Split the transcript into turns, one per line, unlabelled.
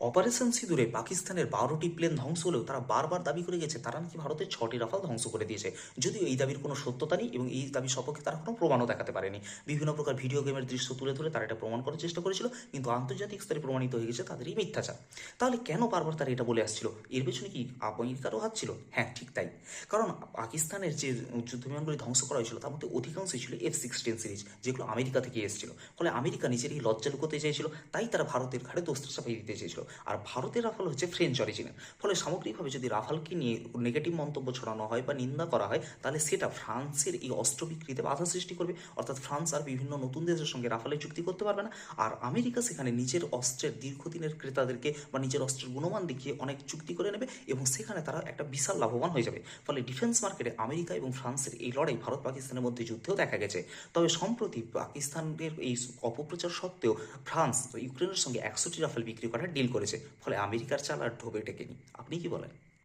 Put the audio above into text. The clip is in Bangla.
অপারেশন সিঁদুরে পাকিস্তানের 12টি প্লেন ধ্বংস হলেও তারা বারবার দাবি করে গেছে তারা নাকি ভারতের 6টি রাফাল ধ্বংস করে দিয়েছে। যদিও এই দাবির কোনো সত্যতা নেই এবং এই দাবির সপক্ষে তারা কোনো প্রমাণও দেখাতে পারেনি। বিভিন্ন প্রকার ভিডিও গেমের দৃশ্য তুলে ধরে তারা এটা প্রমাণ করার চেষ্টা করেছিল, কিন্তু আন্তর্জাতিক স্তরে প্রমাণিত হয়ে গেছে তাদেরই মিথ্যাচার। তাহলে কেন বারবার তারা এটা বলে আসছিল? এর পেছনে কি আমেরিকারও হাত ছিল? হ্যাঁ, ঠিক তাই। কারণ পাকিস্তানের যে যুদ্ধবিমানগুলি ধ্বংস করা হয়েছিল তার মধ্যে অধিকাংশই ছিল F-16 সিরিজ, যেগুলো আমেরিকা থেকে এসেছিল। ফলে আমেরিকা নিজের এই লজ্জা লুকোতে চেয়েছিল, তাই তারা ভারতের ঘাড়ে দোষ চাপিয়ে দিতে চেয়েছিল। আর ভারতের রাফাল হচ্ছে ফ্রেঞ্চ অরিজিনের। ফলে সামগ্রিকভাবে যদি রাফালকে নিয়ে নেগেটিভ মন্তব্য ছড়ানো হয় বা নিন্দা করা হয়, তাহলে সেটা ফ্রান্সের এই অস্ত্র বিক্রিতে বাধা সৃষ্টি করবে। অর্থাৎ ফ্রান্স আর বিভিন্ন নতুন দেশের সঙ্গে রাফালের চুক্তি করতে পারবে না। আর আমেরিকা সেখানে নিজের অস্ত্রের দীর্ঘদিনের ক্রেতাদেরকে বা নিজের অস্ত্রের গুণমান দেখিয়ে অনেক চুক্তি করে নেবে এবং সেখানে তারা একটা বিশাল লাভবান হয়ে যাবে। ফলে ডিফেন্স মার্কেটে আমেরিকা এবং ফ্রান্সের এই লড়াই ভারত পাকিস্তানের মধ্যে যুদ্ধেও দেখা গেছে। তবে সম্প্রতি পাকিস্তানের এই অপপ্রচার সত্ত্বেও ফ্রান্স ইউক্রেনের সঙ্গে 100টি রাফেল বিক্রি করার ডিল করেছে। ফলে আমেরিকার চাল আর ঢোবে টেকেনি। আপনি কি বলেন?